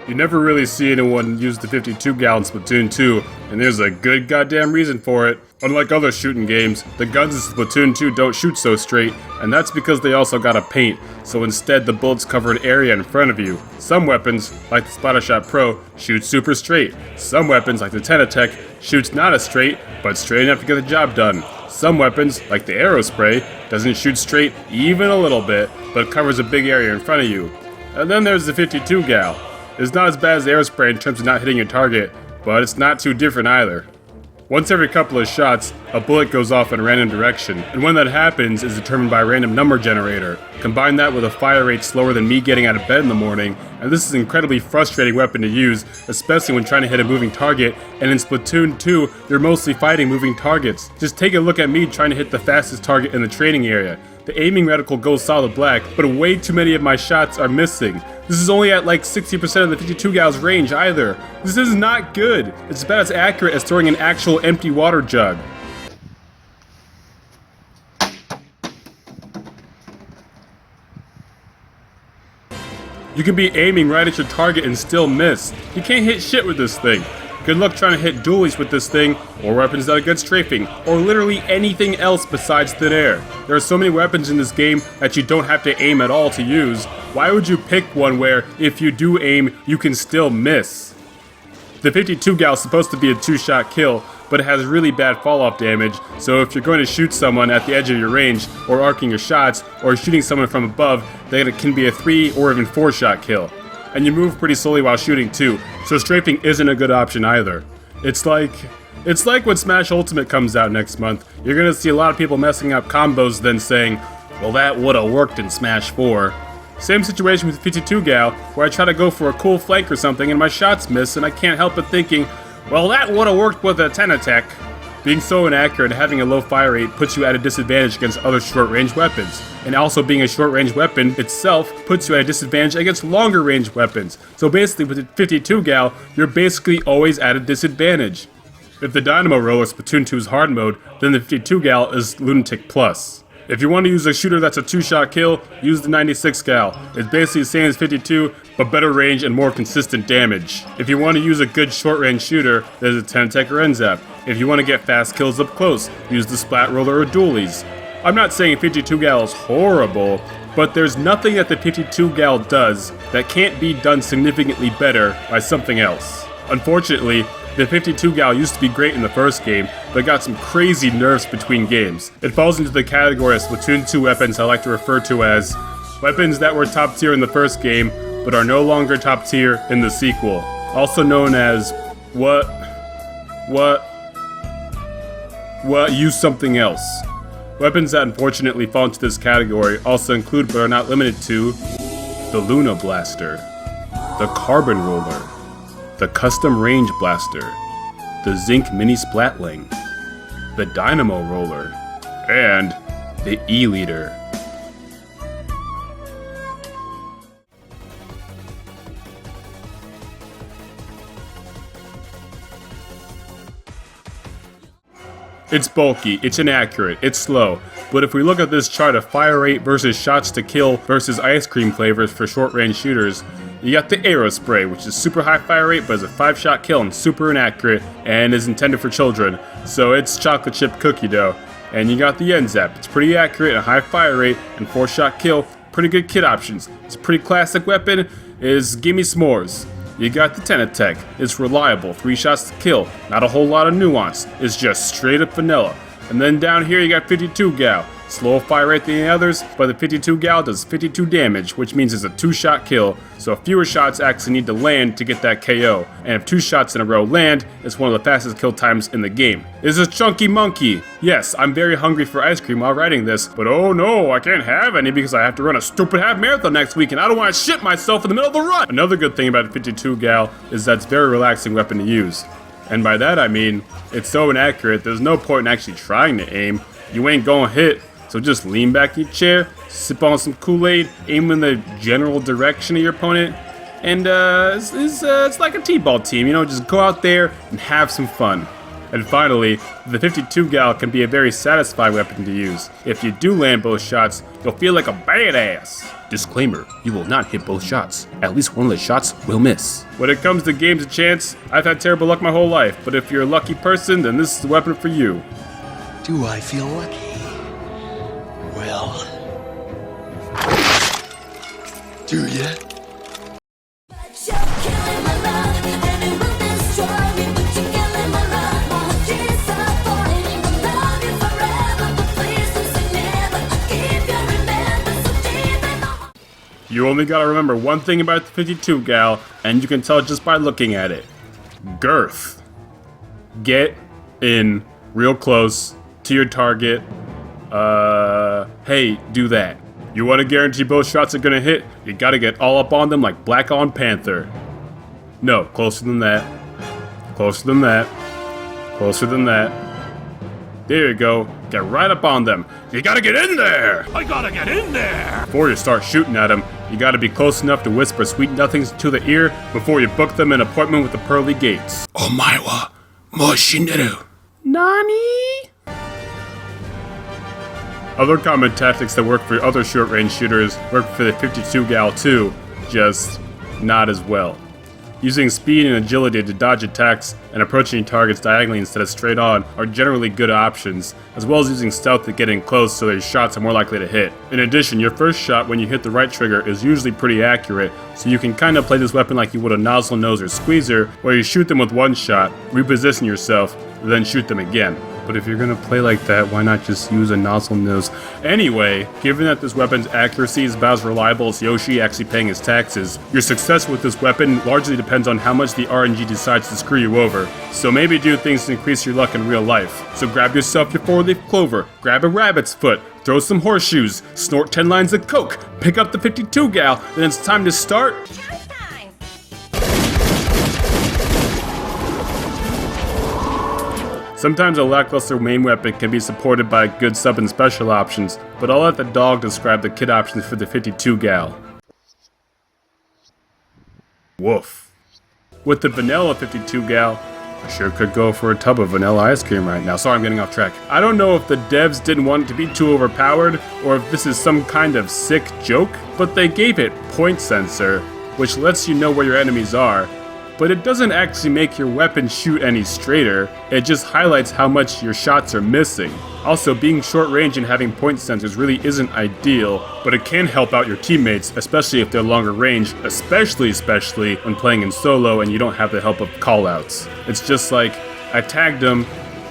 You never really see anyone use the 52 gal in Splatoon 2, and there's a good goddamn reason for it. Unlike other shooting games, the guns in Splatoon 2 don't shoot so straight, and that's because they also got a paint, so instead the bullets cover an area in front of you. Some weapons, like the Splattershot Pro, shoot super straight. Some weapons, like the Tenatech, shoots not as straight, but straight enough to get the job done. Some weapons, like the Arrow Spray, doesn't shoot straight even a little bit, but covers a big area in front of you. And then there's the 52 gal. It's not as bad as the Arrow Spray in terms of not hitting your target, but it's not too different either. Once every couple of shots, a bullet goes off in a random direction, and when that happens is determined by a random number generator. Combine that with a fire rate slower than me getting out of bed in the morning, and this is an incredibly frustrating weapon to use, especially when trying to hit a moving target, and in Splatoon 2, you're mostly fighting moving targets. Just take a look at me trying to hit the fastest target in the training area. The aiming reticle goes solid black, but way too many of my shots are missing. This is only at like 60% of the 52 gal's range either. This is not good. It's about as accurate as throwing an actual empty water jug. You can be aiming right at your target and still miss. You can't hit shit with this thing. Good luck trying to hit dualies with this thing, or weapons that are good strafing, or literally anything else besides thin air. There are so many weapons in this game that you don't have to aim at all to use. Why would you pick one where, if you do aim, you can still miss? The 52 gal is supposed to be a 2-shot kill, but it has really bad fall-off damage, so if you're going to shoot someone at the edge of your range, or arcing your shots, or shooting someone from above, then it can be a 3 or even 4-shot kill. And you move pretty slowly while shooting too, so strafing isn't a good option either. It's like when Smash Ultimate comes out next month. You're gonna see a lot of people messing up combos then saying, well, that would've worked in Smash 4. Same situation with 52 gal, where I try to go for a cool flank or something and my shots miss, and I can't help but thinking, well, that would've worked with a Tenatech. Being so inaccurate and having a low fire rate puts you at a disadvantage against other short-range weapons. And also being a short-range weapon itself puts you at a disadvantage against longer-range weapons. So basically with the 52 gal, you're basically always at a disadvantage. If the Dynamo Roller Splatoon 2's hard mode, then the 52 gal is Lunatic Plus. If you want to use a shooter that's a 2-shot kill, use the 96 gal. It's basically the same as 52, but better range and more consistent damage. If you want to use a good short-range shooter, there's a Tenatech or N-Zap. If you want to get fast kills up close, use the Splat Roller or Dualies. I'm not saying 52 gal is horrible, but there's nothing that the 52 gal does that can't be done significantly better by something else. Unfortunately, the 52 gal used to be great in the first game, but got some crazy nerfs between games. It falls into the category of Splatoon 2 weapons I like to refer to as weapons that were top tier in the first game, but are no longer top tier in the sequel. Also known as use something else. Weapons that unfortunately fall into this category also include but are not limited to the Luna Blaster, the Carbon Roller, the Custom Range Blaster, the Zinc Mini Splatling, the Dynamo Roller, and the E-Liter. It's bulky, it's inaccurate, it's slow, but if we look at this chart of fire rate versus shots to kill versus ice cream flavors for short-range shooters, you got the Arrow Spray, which is super high fire rate but is a 5-shot kill and super inaccurate and is intended for children, so it's chocolate chip cookie dough. And you got the N-Zap, it's pretty accurate and high fire rate and 4-shot kill, pretty good kit options. It's a pretty classic weapon, is gimme s'mores. You got the Tenatech, it's reliable, 3 shots to kill, not a whole lot of nuance, it's just straight up vanilla. And then down here you got 52 gal, slower fire rate than the others, but the 52 gal does 52 damage, which means it's a 2-shot kill, so fewer shots actually need to land to get that KO, and if 2 shots in a row land, it's one of the fastest kill times in the game. It's a chunky monkey! Yes, I'm very hungry for ice cream while writing this, but oh no, I can't have any because I have to run a stupid half marathon next week and I don't want to shit myself in the middle of the run! Another good thing about the 52 gal is that it's a very relaxing weapon to use. And by that I mean, it's so inaccurate there's no point in actually trying to aim. You ain't gonna hit. So just lean back in your chair, sip on some Kool-Aid, aim in the general direction of your opponent, And it's like a T-ball team, you know, just go out there and have some fun. And finally, the 52 gal can be a very satisfying weapon to use. If you do land both shots, you'll feel like a badass. Disclaimer, you will not hit both shots. At least one of the shots will miss. When it comes to games of chance, I've had terrible luck my whole life, but if you're a lucky person, then this is the weapon for you. Do I feel lucky? Well... Do ya? You only gotta remember one thing about the 52 gal, and you can tell just by looking at it. Girth. Get in real close to your target. Hey, do that. You wanna guarantee both shots are gonna hit, you gotta get all up on them like Black on Panther. No, closer than that. Closer than that. Closer than that. There you go. Get right up on them. You gotta get in there! I gotta get in there! Before you start shooting at them, you gotta be close enough to whisper sweet nothings to the ear before you book them an appointment with the pearly gates. Omae wa mo shinderu. Nani? Other common tactics that work for other short-range shooters work for the 52 gal too, just not as well. Using speed and agility to dodge attacks and approaching targets diagonally instead of straight on are generally good options, as well as using stealth to get in close so that your shots are more likely to hit. In addition, your first shot when you hit the right trigger is usually pretty accurate, so you can kinda play this weapon like you would a nozzle nose or squeezer, where you shoot them with one shot, reposition yourself, then shoot them again. But if you're gonna play like that, why not just use a nozzle nose? Anyway, given that this weapon's accuracy is about as reliable as Yoshi actually paying his taxes, your success with this weapon largely depends on how much the RNG decides to screw you over. So maybe do things to increase your luck in real life. So grab yourself your 4-leaf clover, grab a rabbit's foot, throw some horseshoes, snort 10 lines of coke, pick up the 52 gal, then it's time to start... Sometimes a lackluster main weapon can be supported by good sub and special options, but I'll let the dog describe the kit options for the 52 gal. Woof. With the vanilla 52 gal, I sure could go for a tub of vanilla ice cream right now. Sorry, I'm getting off track. I don't know if the devs didn't want it to be too overpowered, or if this is some kind of sick joke, but they gave it point sensor, which lets you know where your enemies are. But it doesn't actually make your weapon shoot any straighter, it just highlights how much your shots are missing. Also, being short range and having point sensors really isn't ideal, but it can help out your teammates, especially if they're longer range, especially when playing in solo and you don't have the help of callouts. It's just like, I tagged him,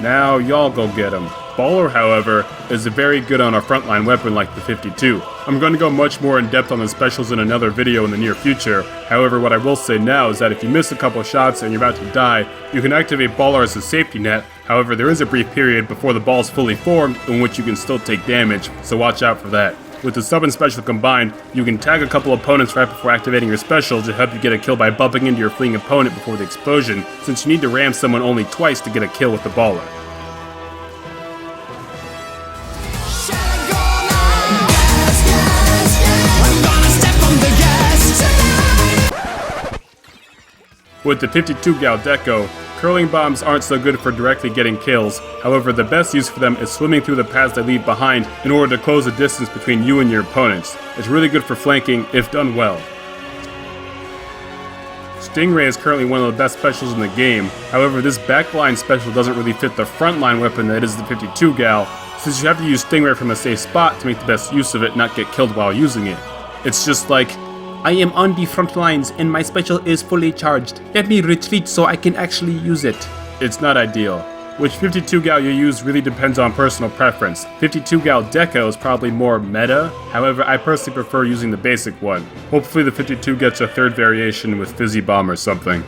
now y'all go get him. Baller, however, is a very good on a frontline weapon like the 52. I'm going to go much more in depth on the specials in another video in the near future. However, what I will say now is that if you miss a couple shots and you're about to die, you can activate Baller as a safety net. However, there is a brief period before the ball is fully formed in which you can still take damage, so watch out for that. With the sub and special combined, you can tag a couple opponents right before activating your special to help you get a kill by bumping into your fleeing opponent before the explosion, since you need to ram someone only twice to get a kill with the Baller. With the 52 Gal Deco, curling bombs aren't so good for directly getting kills. However, the best use for them is swimming through the paths they leave behind in order to close the distance between you and your opponents. It's really good for flanking if done well. Stingray is currently one of the best specials in the game. However, this backline special doesn't really fit the frontline weapon that is the 52 Gal, since you have to use Stingray from a safe spot to make the best use of it and not get killed while using it. It's just like, I am on the front lines and my special is fully charged. Let me retreat so I can actually use it. It's not ideal. Which 52 Gal you use really depends on personal preference. 52 Gal Deco is probably more meta, however I personally prefer using the basic one. Hopefully the 52 gets a third variation with Fizzy Bomb or something.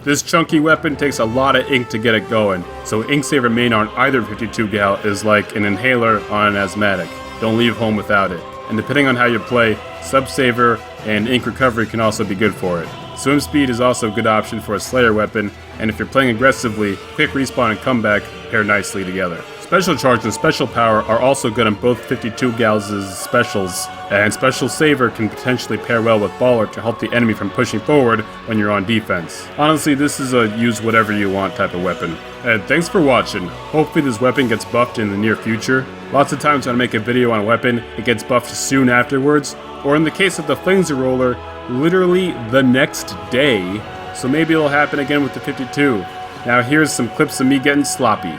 This chunky weapon takes a lot of ink to get it going, so ink saver main on either 52 Gal is like an inhaler on an asthmatic. Don't leave home without it. And depending on how you play, sub saver and ink recovery can also be good for it. Swim speed is also a good option for a Slayer weapon, and if you're playing aggressively, quick respawn and comeback pair nicely together. Special charge and special power are also good on both 52 Gals' specials, and special saver can potentially pair well with baller to help the enemy from pushing forward when you're on defense. Honestly, this is a use whatever you want type of weapon. And thanks for watching. Hopefully this weapon gets buffed in the near future. Lots of times when I make a video on a weapon, it gets buffed soon afterwards, or in the case of the Flanger Roller, literally the next day. So maybe it'll happen again with the 52. Now here's some clips of me getting sloppy.